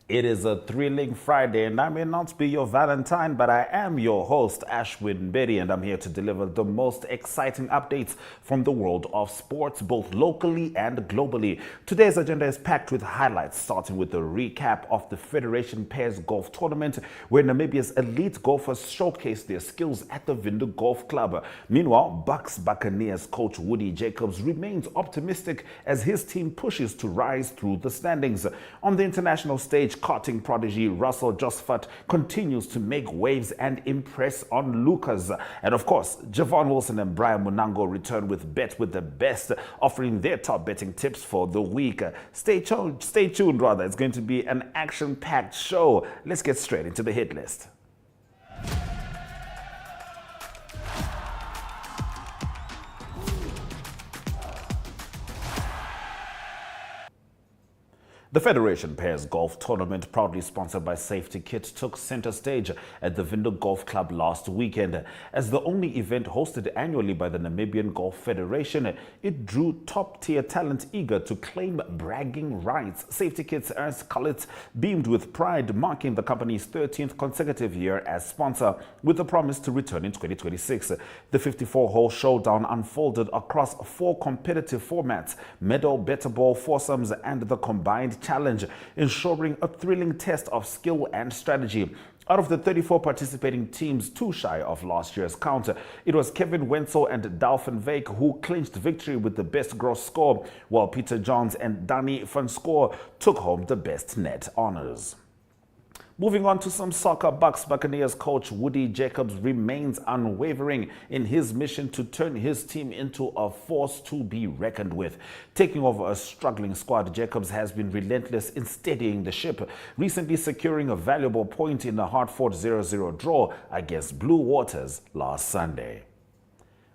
It is a thrilling Friday, and I may not be your Valentine, but I am your host, Ashwin Betty, and I'm here to deliver the most exciting updates from the world of sports, both locally and globally. Today's agenda is packed with highlights, starting with a recap of the Federation Pairs Golf Tournament, where Namibia's elite golfers showcased their skills at the Windhoek Golf Club. Meanwhile, Buccaneers coach Woody Jacobs remains optimistic as his team pushes to rise through the standings. On the international stage, Karting prodigy Russell Josephat continues to make waves and impress onlookers. And of course, Jevon Wilson and Brian Munango return with Bet with the Best, offering their top betting tips for the week. Stay tuned, rather. It's going to be an action-packed show. Let's get straight into the hit list. The Federation Pairs Golf Tournament, proudly sponsored by Safety Kit, took center stage at the Windhoek Golf Club last weekend. As the only event hosted annually by the Namibian Golf Federation, it drew top-tier talent eager to claim bragging rights. Safety Kit's Ernst Collett beamed with pride, marking the company's 13th consecutive year as sponsor, with a promise to return in 2026. The 54-hole showdown unfolded across 4 competitive formats: medal, better ball, foursomes, and the combined challenge, ensuring a thrilling test of skill and strategy. Out of the 34 participating teams, 2 shy of last year's count, it was Kevin Wenzel and Dalvin Veek who clinched victory with the best gross score, while Peter Johns and Danny van Schoor took home the best net honors. Moving on to some soccer, Buccaneers coach Woody Jacobs remains unwavering in his mission to turn his team into a force to be reckoned with. Taking over a struggling squad, Jacobs has been relentless in steadying the ship, recently securing a valuable point in the hard-fought 0-0 draw against Blue Waters last Sunday.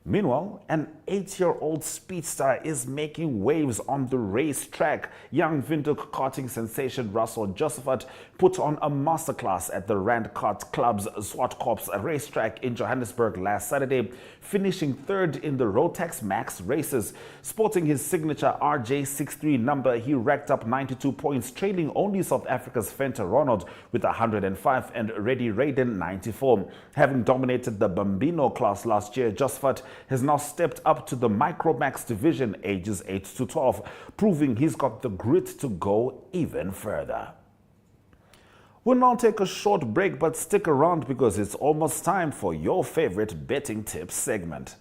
Meanwhile, an 8-year-old speedster is making waves on the racetrack. Young Windhoek karting sensation Russell Josephat put on a masterclass at the Rand Kart Club's Swartkorps racetrack in Johannesburg last Saturday, finishing 3rd in the Rotax Max races. Sporting his signature RJ63 number, he racked up 92 points, trailing only South Africa's Fenta Ronald with 105 and Reddy Raiden 94. Having dominated the Bambino class last year, Josephat has now stepped up to the Micromax division, ages 8 to 12, proving he's got the grit to go even further. We'll now take a short break, but stick around because it's almost time for your favorite betting tips segment.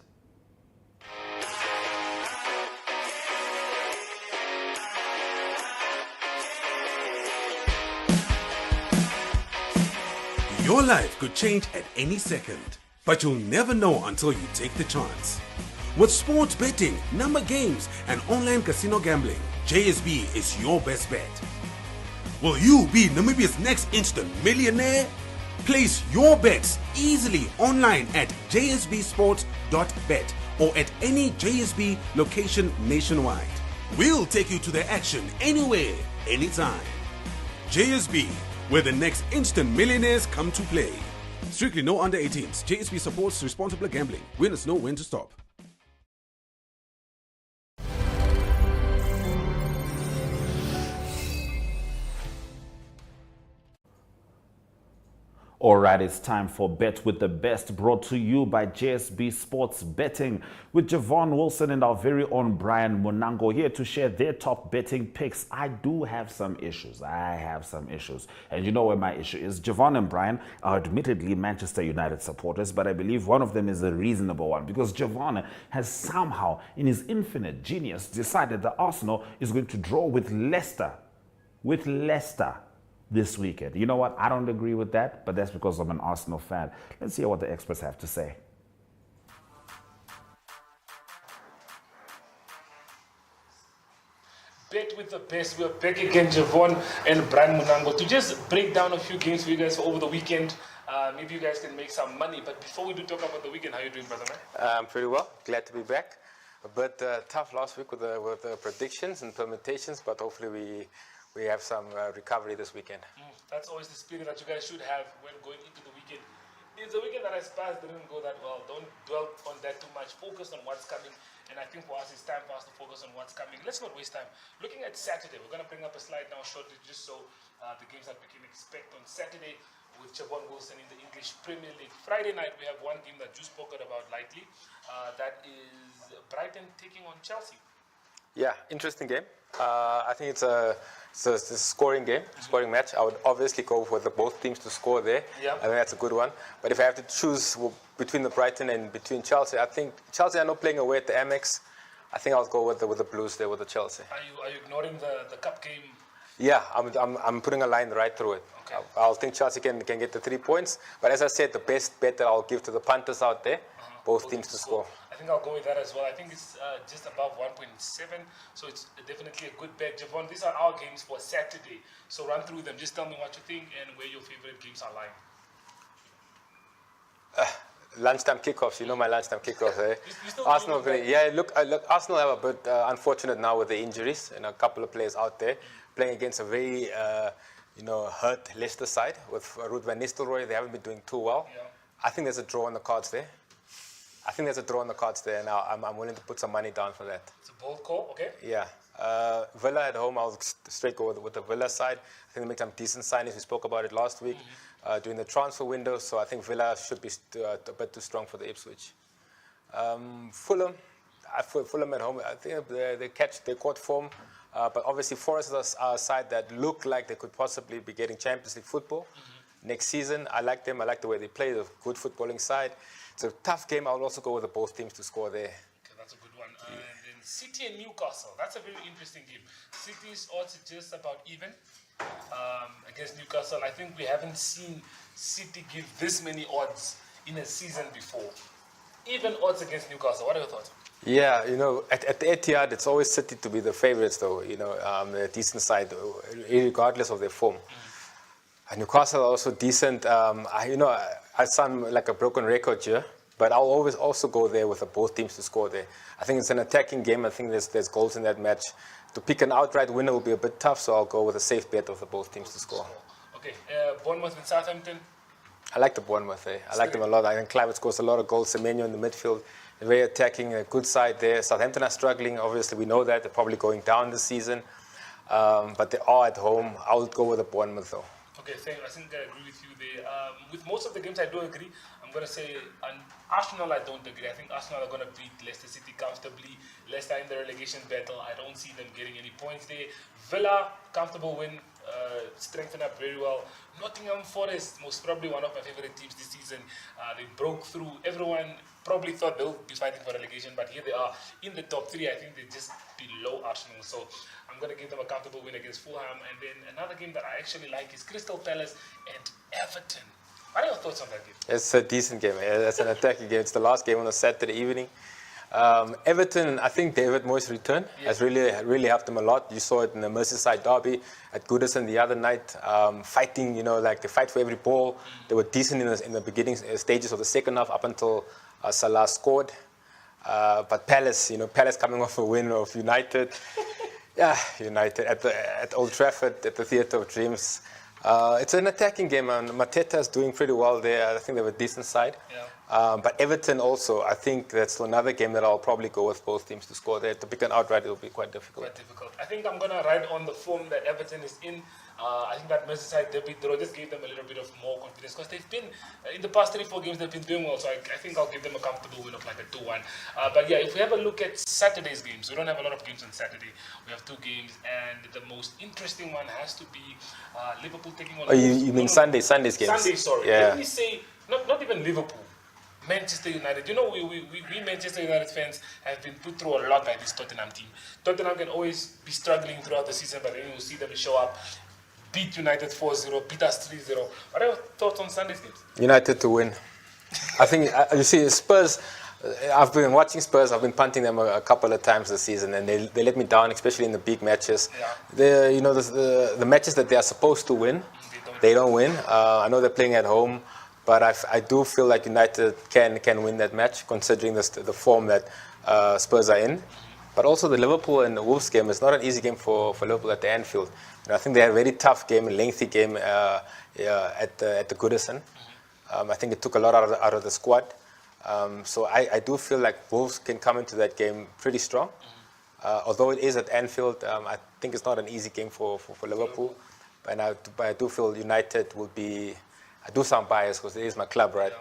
Your life could change at any second, but you'll never know until you take the chance. With sports betting, number games, and online casino gambling, JSB is your best bet. Will you be Namibia's next instant millionaire? Place your bets easily online at jsbsports.bet or at any JSB location nationwide. We'll take you to the action anywhere, anytime. JSB, where the next instant millionaires come to play. Strictly no under 18s. JSB supports responsible gambling. Winners know when to stop. Alright, it's time for Bet with the Best, brought to you by JSB Sports Betting, with Jevon Wilson and our very own Brian Munango here to share their top betting picks. I do have some issues. And you know where my issue is. Jevon and Brian are admittedly Manchester United supporters, but I believe one of them is a reasonable one, because Jevon has somehow, in his infinite genius, decided that Arsenal is going to draw with Leicester. This weekend. You know what? I don't agree with that, but that's because I'm an Arsenal fan. Let's hear what the experts have to say. Bet with the Best. We're back again, Jevon and Brian Munango, to just break down a few games for you guys for over the weekend. Maybe you guys can make some money. But before we do talk about the weekend, how are you doing, brother man? Pretty well. Glad to be back. A bit tough last week with the predictions and permutations, but hopefully we have some recovery this weekend. That's always the spirit that you guys should have when going into the weekend. It's a weekend that has passed, didn't go that well. Don't dwell on that too much. Focus on what's coming And I think for us, it's time for us to focus on what's coming. Let's not waste time. Looking at Saturday, we're going to bring up a slide now shortly just so the games that we can expect on Saturday with Jevon Wilson in the English Premier League. Friday night, we have one game that you spoke about lightly. That is Brighton taking on Chelsea. Yeah, interesting game. I think it's a scoring game, scoring match. I would obviously go for both teams to score there. Yeah. I think that's a good one. But if I have to choose between the Brighton and between Chelsea, I think Chelsea are not playing away at the Amex. I think I'll go with the Blues there with the Chelsea. Are you ignoring the cup game? Yeah, I'm putting a line right through it. Okay. I'll think Chelsea can get the 3 points. But as I said, the best bet that I'll give to the punters out there, both teams to score. I think I'll go with that as well. I think it's just above 1.7, so it's definitely a good bet. Jevon, these are our games for Saturday, so run through them. Just tell me what you think and where your favorite games are lying. Lunchtime kickoffs, you know my lunchtime kickoffs, eh? You still Arsenal, doing that? yeah, look, Arsenal have a bit unfortunate now with the injuries and a couple of players out there playing against a very, hurt Leicester side with Ruud van Nistelrooy. They haven't been doing too well. Yeah. I think there's a draw on the cards there. And I'm willing to put some money down for that. It's a bold call, okay? Yeah. Villa at home, I'll straight go with the Villa side. I think they make some decent signings. We spoke about it last week during the transfer window. So I think Villa should be a bit too strong for the Ipswich. Fulham at home, I think they caught form. But obviously Forest are a side that look like they could possibly be getting Champions League football next season. I like them. I like the way they play. They're a good footballing side. It's a tough game. I will also go with both teams to score there. Okay, that's a good one. And then City and Newcastle. That's a very interesting game. City's odds are just about even against Newcastle. I think we haven't seen City give this many odds in a season before. Even odds against Newcastle. What are your thoughts? Yeah, at the Etihad, it's always City to be the favourites, though. The decent side, regardless of their form. Newcastle are also decent. I sound like a broken record here, but I'll always also go there with both teams to score there. I think it's an attacking game. I think there's goals in that match. To pick an outright winner will be a bit tough, so I'll go with a safe bet of both teams to score. Okay, Bournemouth and Southampton. I like the Bournemouth. I like them a lot. I think Clive scores a lot of goals. Semenyo in the midfield, very attacking, a good side there. Southampton are struggling. Obviously, we know that. They're probably going down this season. But they are at home. I would go with the Bournemouth, though. Okay, I think I agree with you there. With most of the games, I do agree. I'm going to say Arsenal, I don't agree. I think Arsenal are going to beat Leicester City comfortably. Leicester in the relegation battle, I don't see them getting any points there. Villa, comfortable win, strengthen up very well. Nottingham Forest, most probably one of my favorite teams this season. They broke through. Everyone probably thought they'll be fighting for relegation, but here they are in the top three. I think they're just below Arsenal. So I'm going to give them a comfortable win against Fulham. And then another game that I actually like is Crystal Palace and Everton. What are your thoughts on that game? It's a decent game. It's an attacking game. It's the last game on a Saturday evening. Everton, I think David Moyes' return has really helped them a lot. You saw it in the Merseyside derby at Goodison the other night, fighting, like they fight for every ball. They were decent in the beginning stages of the second half up until Salah scored. But Palace, Palace coming off a win of United. Yeah, United at Old Trafford, at the Theatre of Dreams. It's an attacking game, and Mateta's doing pretty well there. I think they have a decent side. Yeah. But Everton also, I think that's another game that I'll probably go with both teams to score there. To pick an outright, it'll be quite difficult. I think I'm going to ride on the form that Everton is in. I think that Merseyside derby draw just gave them a little bit of more confidence because they've been, in the past 3-4 games, they've been doing well. So I think I'll give them a comfortable win of like a 2-1. But yeah, if we have a look at Saturday's games, we don't have a lot of games on Saturday. We have 2 games, and the most interesting one has to be Liverpool taking on... Oh, you mean Sunday's games? Sunday, sorry. Yeah. Let me say, not even Liverpool. Manchester United. We Manchester United fans have been put through a lot by this Tottenham team. Tottenham can always be struggling throughout the season, but then you'll see them show up, beat United 4-0, beat us 3-0. What are your thoughts on Sunday's games? United to win. I think, you see, Spurs, I've been watching Spurs, I've been punting them a couple of times this season, and they let me down, especially in the big matches. Yeah. The matches that they are supposed to win, they don't win. I know they're playing at home, but I do feel like United can win that match, considering the form that Spurs are in. But also the Liverpool and the Wolves game is not an easy game for Liverpool at the Anfield. I think they had a very tough game, a lengthy game at the Goodison. I think it took a lot out of the squad. So I do feel like Wolves can come into that game pretty strong. Although it is at Anfield, I think it's not an easy game for Liverpool. But I do feel United will be. I do sound biased because it is my club, right?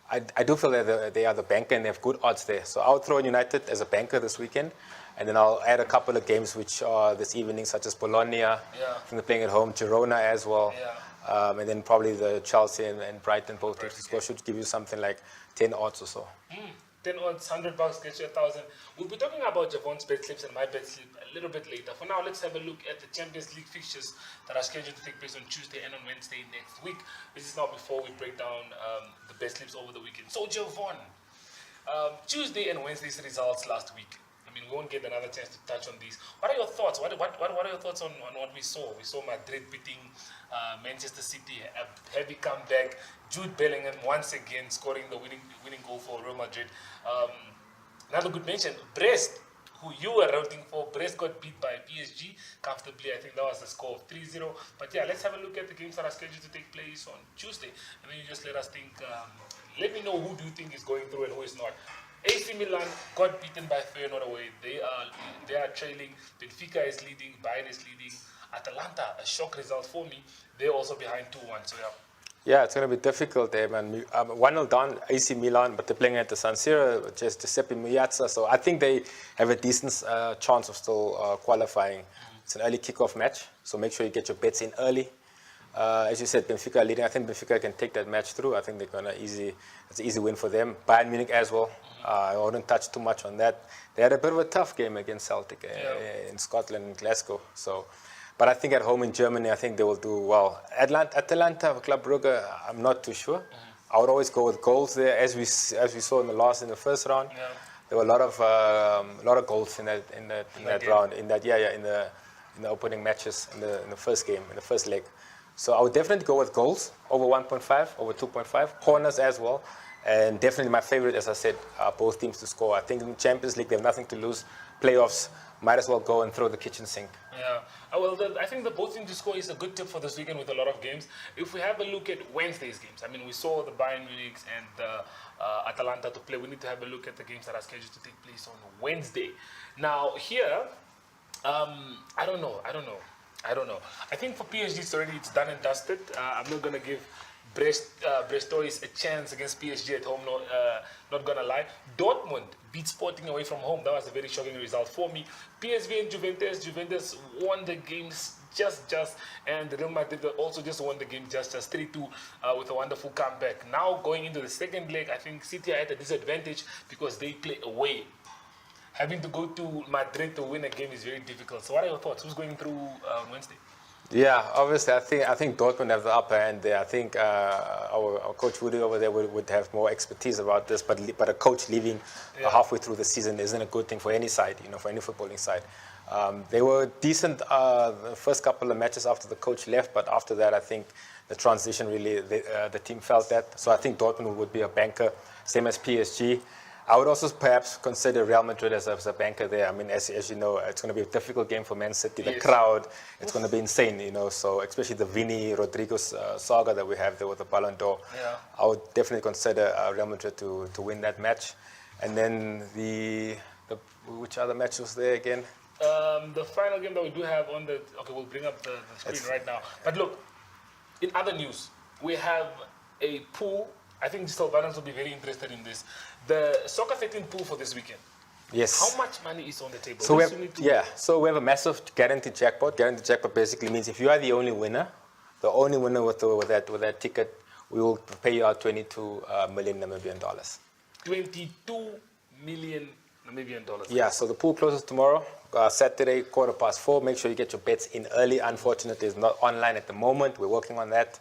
I do feel that they are the banker and they have good odds there. So I'll throw in United as a banker this weekend. And then I'll add a couple of games which are this evening, such as Bologna, from the playing at home, Girona as well. And then probably the Chelsea and Brighton, both teams to score, should give you something like 10 odds or so. 10 odds, $100 gets you 1,000. We'll be talking about Jevon's bet slips and my bet slip a little bit later. For now, let's have a look at the Champions League fixtures that are scheduled to take place on Tuesday and on Wednesday next week. This is now before we break down the bet slips over the weekend. So, Jevon, Tuesday and Wednesday's results last week. I mean, we won't get another chance to touch on these. What are your thoughts? What are your thoughts on what we saw? We saw Madrid beating Manchester City, a heavy comeback. Jude Bellingham once again scoring the winning goal for Real Madrid. Another good mention, Brest, who you were rooting for. Brest got beat by PSG comfortably. I think that was the score of 3-0. But yeah, let's have a look at the games that are scheduled to take place on Tuesday. And then you just let us think, let me know who do you think is going through and who is not. AC Milan got beaten by Feyenoord away. They are trailing. Benfica is leading. Bayern is leading. Atalanta, a shock result for me. They're also behind 2-1. So yeah. Yeah, it's going to be difficult there, man. 1-0 down, AC Milan, but they're playing at the San Siro, just Giuseppe Meazza. So I think they have a decent chance of still qualifying. It's an early kickoff match, so make sure you get your bets in early. As you said, Benfica leading. I think Benfica can take that match through. I think they're going to it's an easy win for them. Bayern Munich as well. I wouldn't touch too much on that. They had a bit of a tough game against Celtic in Scotland, in Glasgow. So, but I think at home in Germany, I think they will do well. Atalanta, Club Brugge, I'm not too sure. I would always go with goals there, as we saw in the first round. There were a lot of goals in that round, in the opening matches in the first game, in the first leg. So I would definitely go with goals over 1.5, over 2.5, corners as well. And definitely my favorite, as I said, are both teams to score. I think in the Champions League, they have nothing to lose. Playoffs, might as well go and throw the kitchen sink. Yeah. Well, I think the both teams to score is a good tip for this weekend with a lot of games. If we have a look at Wednesday's games, I mean, we saw the Bayern Munich and the Atalanta to play. We need to have a look at the games that are scheduled to take place on Wednesday. Now, here, I don't know. I think for PSG, it's done and dusted. I'm not going to give Brestois a chance against PSG at home, not gonna lie. Dortmund beat Sporting away from home. That was a very shocking result for me. PSV and Juventus won the games just, and Real Madrid also just won the game just 3-2 with a wonderful comeback. Now going into the second leg, I think City are at a disadvantage because they play away. Having to go to Madrid to win a game is very difficult. So what are your thoughts? Who's going through on Wednesday? Yeah, obviously, I think Dortmund have the upper hand there. I think our coach Woody over there would have more expertise about this, but a coach leaving halfway through the season isn't a good thing for any side, for any footballing side. They were decent the first couple of matches after the coach left, but after that, I think the transition really, the team felt that. So I think Dortmund would be a banker, same as PSG. I would also perhaps consider Real Madrid as a banker there. I mean, as you know, it's going to be a difficult game for Man City. The crowd, it's going to be insane, So especially the Vini Rodriguez saga that we have there with the Ballon d'Or. Yeah. I would definitely consider Real Madrid to win that match. And then which other match was there again? The final game that we do have on we'll bring up the screen right now. But look, in other news, we have a pool. I think Sylvanus will be very interested in this. The Soccer 13 pool for this weekend. Yes. How much money is on the table? So we have a massive guaranteed jackpot. Guaranteed jackpot basically means if you are the only winner with that ticket, we will pay you out 22 million Namibian dollars. 22 million Namibian dollars. Yeah. So the pool closes tomorrow, Saturday, 4:15. Make sure you get your bets in early. Unfortunately, it's not online at the moment. We're working on that,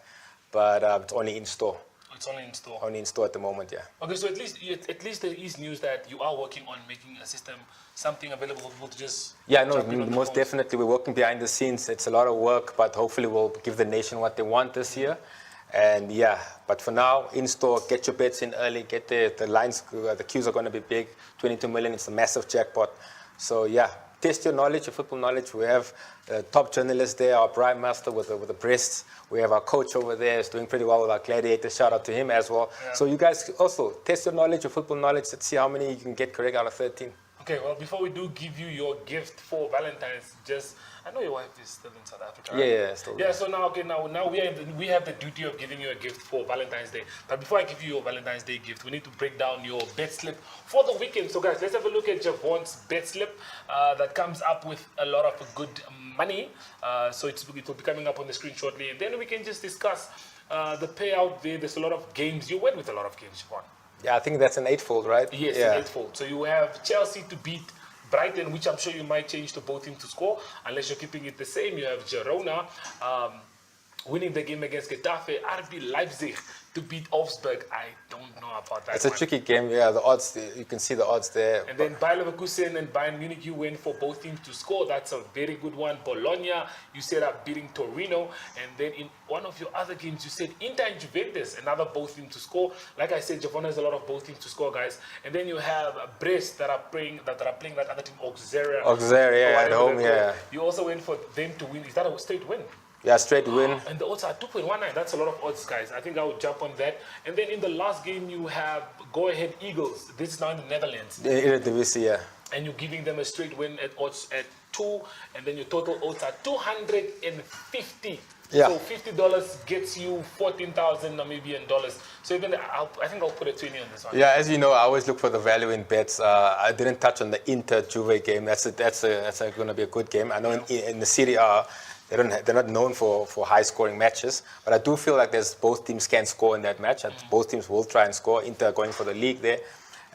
but it's only in store. It's only in store. Only in store at the moment, yeah. Okay, so at least there is news that you are working on making a system, something available for people to just. Yeah, no, most definitely. We're working behind the scenes. It's a lot of work, but hopefully we'll give the nation what they want this year. And yeah, but for now, in store, get your bets in early. Get the lines. The queues are going to be big. 22 million. It's a massive jackpot. So yeah, test your knowledge, your football knowledge. We have top journalists there, our Prime Master with the breasts. We have our coach over there who's doing pretty well with our gladiator. Shout out to him as well. Yeah. So you guys also test your knowledge, your football knowledge. Let's see how many you can get correct out of 13. Okay, well, before we do give you your gift for Valentine's, I know your wife is still in South Africa, right? Yeah, still. Yeah, so now we have the duty of giving you a gift for Valentine's Day. But before I give you your Valentine's Day gift, we need to break down your bet slip for the weekend. So guys, let's have a look at Jevon's bet slip that comes up with a lot of good money. So it will be coming up on the screen shortly, and then we can just discuss the payout there. There's a lot of games. You went with a lot of games, Jevon. Yeah, I think that's an eightfold, right? Yes, yeah. an eightfold. So you have Chelsea to beat Brighton, which I'm sure you might change to both teams to score, unless you're keeping it the same. You have Girona winning the game against Getafe, RB Leipzig to beat Augsburg. I don't know about that. It's a tricky game, yeah. The odds, you can see the odds there. And then Bayer Leverkusen and Bayern Munich, you win for both teams to score. That's a very good one. Bologna, you said up beating Torino. And then in one of your other games, you said Inter and Juventus, another both teams to score. Like I said, Jevon has a lot of both teams to score, guys. And then you have Brest that are playing that other team, Auxerre. Yeah, at home, yeah. You also went for them to win. Is that a straight win? Yeah, straight win. And the odds are 2.19. That's a lot of odds, guys. I think I would jump on that. And then in the last game, you have Go Ahead Eagles. This is now in the Netherlands. The Eredivisie, yeah. And you're giving them a straight win at odds at 2. And then your total odds are 250. Yeah. So $50 gets you 14,000 Namibian dollars. So even I think I'll put a 20 on this one. Yeah, as you know, I always look for the value in bets. I didn't touch on the Inter Juve game. That's going to be a good game. I know in the Serie A, they're not known for high scoring matches, but I do feel like both teams can score in that match, and both teams will try and score. Inter going for the league there,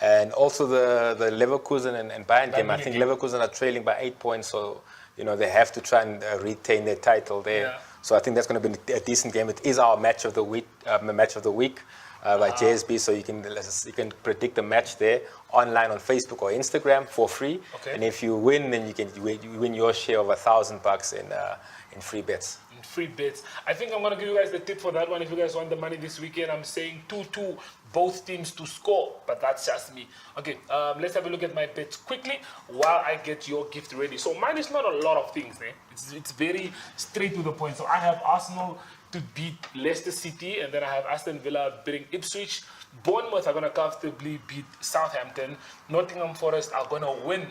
and also the Leverkusen and Bayern game. I think Leverkusen are trailing by 8 points, so they have to try and retain their title there. Yeah. So I think that's going to be a decent game. It is our match of the week, by JSB, so you can predict the match there online on Facebook or Instagram for free. Okay. And if you win, then you win your share of $1,000 in free bets. Free bets. I think I'm going to give you guys the tip for that one. If you guys want the money this weekend, I'm saying 2-2, both teams to score, but that's just me. Okay, let's have a look at my bets quickly while I get your gift ready. So mine is not a lot of things, eh? It's very straight to the point. So I have Arsenal to beat Leicester City, and then I have Aston Villa beating Ipswich. Bournemouth are going to comfortably beat Southampton. Nottingham Forest are going to win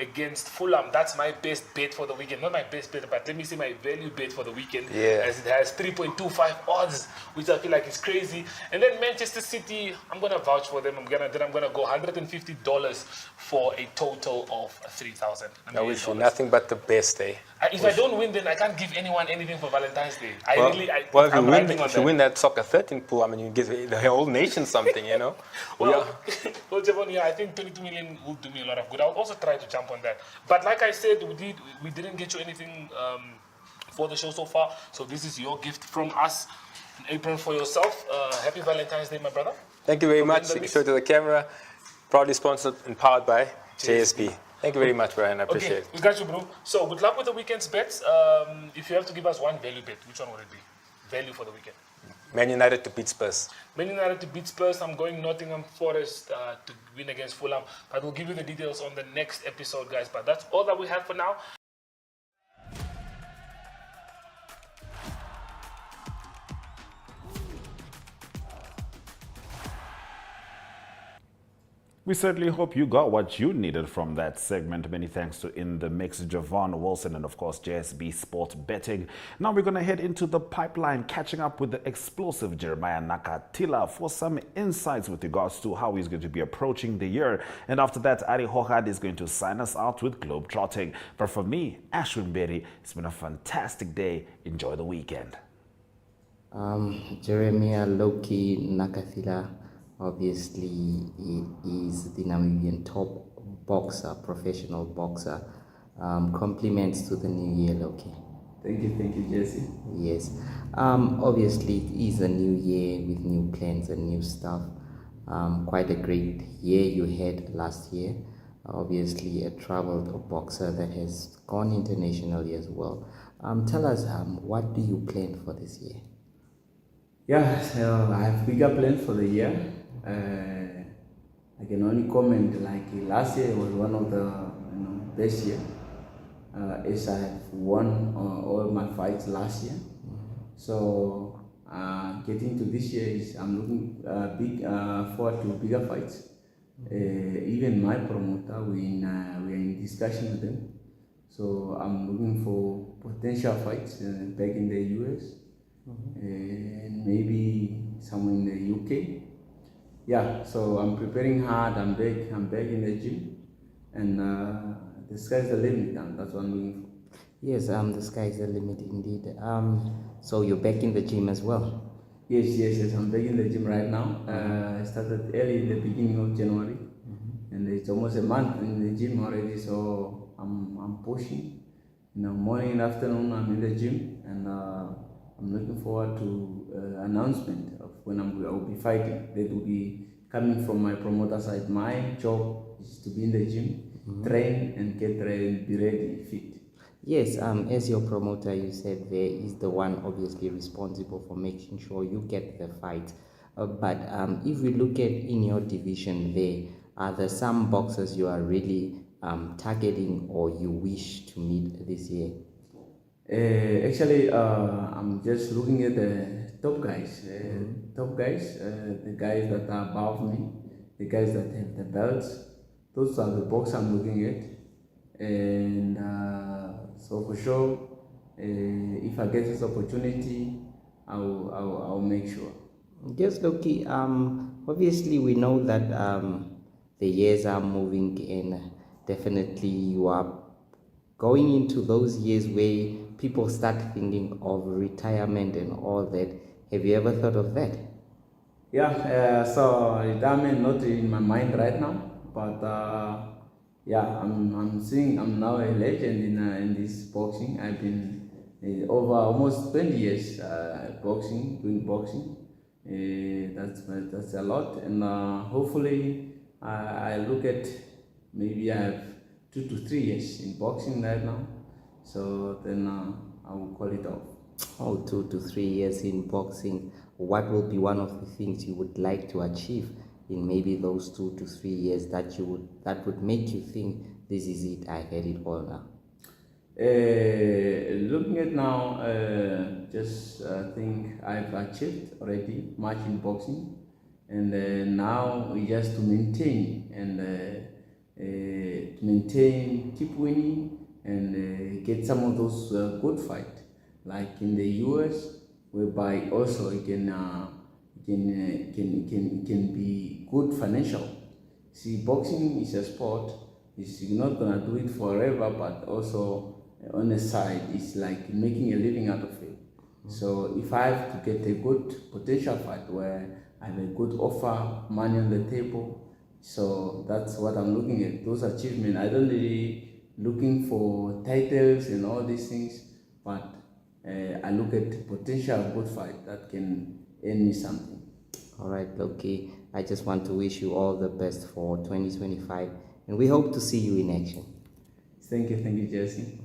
against Fulham. That's my best bet for the weekend. Not my best bet, but let me see my value bet for the weekend. Yeah. As it has 3.25 odds, which I feel like is crazy. And then Manchester City, I'm gonna vouch for them. I'm gonna go $150 for a total of 3,000. I wish you nothing but the best, eh? If I don't win, then I can't give anyone anything for Valentine's Day. If you win that Soccer 13 pool, I mean, you give the whole nation something, Well, Jevon, yeah, I think 22 million will do me a lot of good. I'll also try to jump on that. But like I said, we didn't get you anything for the show so far. So this is your gift from us, an apron for yourself. Happy Valentine's Day, my brother. Thank you very much. Show it to the camera. Proudly sponsored and powered by JSB. Thank you very much, Brian. I appreciate it. We got you, bro. So good luck with the weekend's bets. If you have to give us one value bet, which one would it be? Value for the weekend. Man United to beat Spurs. Man United to beat Spurs. I'm going Nottingham Forest to win against Fulham. But we'll give you the details on the next episode, guys. But that's all that we have for now. We certainly hope you got what you needed from that segment. Many thanks to In the Mix, Jevon, Wilson, and of course JSB Sport Betting. Now we're going to head into the pipeline, catching up with the explosive Jeremiah Nakatila for some insights with regards to how he's going to be approaching the year. And after that, Ari Hohad is going to sign us out with Globetrotting. But for me, Ashwin Berry, it's been a fantastic day. Enjoy the weekend. Jeremiah Loki Nakatila. Obviously, he is the Namibian top boxer, professional boxer. Compliments to the new year, Loki. Thank you, Jesse. Yes. Obviously, it is a new year with new plans and new stuff. Quite a great year you had last year. Obviously, a traveled boxer that has gone internationally as well. Tell us, what do you plan for this year? Yeah, so I have bigger plans for the year. I can only comment like last year was one of the best year. as I have won all my fights last year. So getting to this year I'm looking forward to bigger fights. Even my promoter, we are in discussion with them. So I'm looking for potential fights back in the US and maybe somewhere in the UK. Yeah, so I'm preparing hard. I'm back in the gym, and the sky's the limit, and that's what I'm looking for. Yes, the sky's the limit indeed. So you're back in the gym as well? Yes. I'm back in the gym right now. I started early in the beginning of January, and it's almost a month in the gym already. So I'm pushing. Morning and afternoon I'm in the gym, and I'm looking forward to announcement of when I will be fighting. That will be coming from my promoter side. My job is to be in the gym, train and get ready, be ready, fit. Yes, as your promoter, you said there is the one obviously responsible for making sure you get the fight. But if we look at in your division there, are there some boxers you are really targeting or you wish to meet this year? Actually, I'm just looking at the top guys. The guys that are above me, the guys that have the belts. Those are the boxers I'm looking at, and so for sure, if I get this opportunity, I'll make sure. Yes, Loki. Obviously, we know that the years are moving, and definitely you are going into those years where people start thinking of retirement and all that. Have you ever thought of that? Yeah, so retirement not in my mind right now, but yeah, I'm now a legend in this boxing. I've been over almost 20 years doing boxing. That's a lot, and hopefully I look at maybe I have 2 to 3 years in boxing right now, so then I will call it off. Oh, 2 to 3 years in boxing. What will be one of the things you would like to achieve in maybe those 2 to 3 years that would make you think this is it, I had it all now? Looking at now, just think I've achieved already much in boxing, and now we just to maintain and keep winning and get some of those good fights, like in the US, whereby also it can be good financial. See, boxing is a sport. You're not gonna do it forever, but also on the side, it's like making a living out of it. So if I have to get a good potential fight where I have a good offer, money on the table, so that's what I'm looking at. Those achievements. I don't really looking for titles and all these things, but I look at potential good fight that can earn me something. All right, okay. I just want to wish you all the best for 2025, and we hope to see you in action. Thank you, Jesse.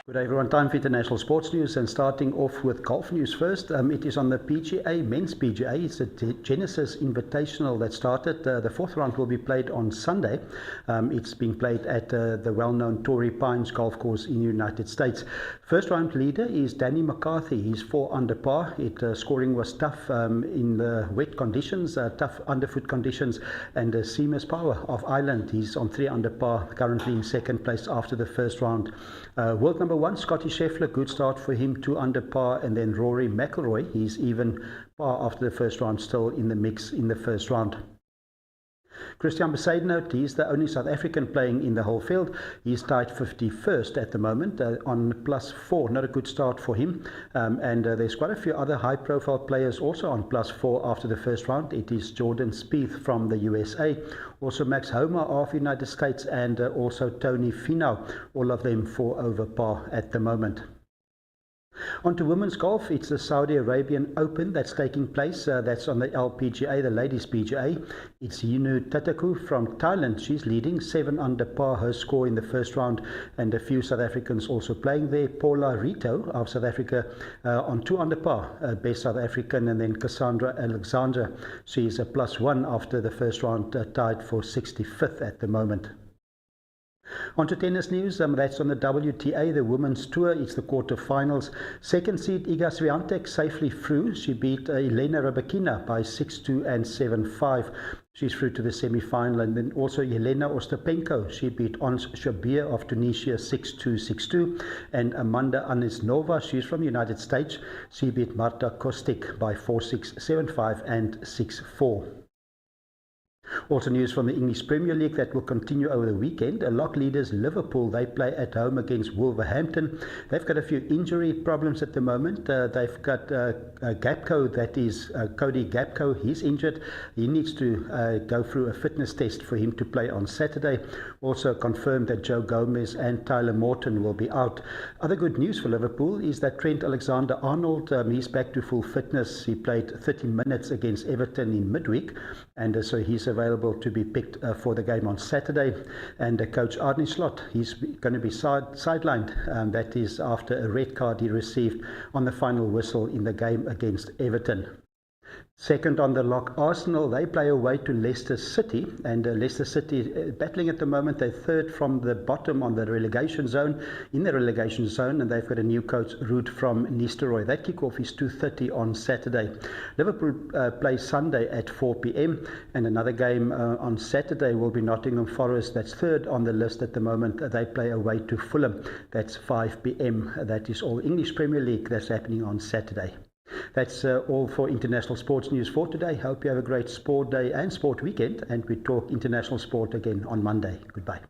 Good day everyone, time for international sports news, and starting off with golf news first. It is on the PGA, men's PGA. It's a Genesis Invitational that started. The fourth round will be played on Sunday. It's being played at the well-known Torrey Pines golf course in the United States. First round leader is Danny McCarthy. He's 4 under par. Scoring was tough in the wet conditions, tough underfoot conditions, and Seamus Power of Ireland. He's on 3 under par, currently in second place after the first round. World number 1, Scotty Scheffler, good start for him, 2 under par, and then Rory McIlroy, he's even par after the first round, still in the mix in the first round. Christian Besaidnout, he's the only South African playing in the whole field. He's tied 51st at the moment on +4. Not a good start for him. And there's quite a few other high-profile players also on +4 after the first round. It is Jordan Spieth from the USA, also Max Homa of the United States, and also Tony Finau. All of them 4 over par at the moment. On to women's golf, it's the Saudi Arabian Open that's taking place. That's on the LPGA, the Ladies PGA. It's Yinu Tataku from Thailand. She's leading 7 under par, her score in the first round, and a few South Africans also playing there. Paula Rito of South Africa on 2 under par, best South African, and then Cassandra Alexander. She's a +1 after the first round, tied for 65th at the moment. On to tennis news, that's on the WTA, the Women's Tour. It's the quarterfinals. Second seed Iga Swiatek safely through. She beat Elena Rybakina by 6-2 and 7-5. She's through to the semi-final. And then also Jelena Ostapenko. She beat Ons Jabeur of Tunisia 6-2, 6-2. And Amanda Anisimova, she's from the United States. She beat Marta Kostic by 4-6, 7-5 and 6-4. Also news from the English Premier League that will continue over the weekend. Lock leaders Liverpool, they play at home against Wolverhampton. They've got a few injury problems at the moment. They've got Gapco, that is Cody Gapco. He's injured. He needs to go through a fitness test for him to play on Saturday. Also confirmed that Joe Gomez and Tyler Morton will be out. Other good news for Liverpool is that Trent Alexander-Arnold, he's back to full fitness. He played 30 minutes against Everton in midweek, and so he's available to be picked for the game on Saturday. And coach Arne Slot, he's going to be sidelined. That is after a red card he received on the final whistle in the game against Everton. Second on the lock, Arsenal, they play away to Leicester City, and Leicester City battling at the moment. They're third from the bottom on the relegation zone, in the relegation zone, and they've got a new coach, Ruud from Nistelrooy. That kickoff is 2:30 on Saturday. Liverpool plays Sunday at 4 p.m, and another game on Saturday will be Nottingham Forest. That's third on the list at the moment. They play away to Fulham. That's 5 p.m. That is all English Premier League that's happening on Saturday. That's all for international sports news for today. Hope you have a great sport day and sport weekend, and we talk international sport again on Monday. Goodbye.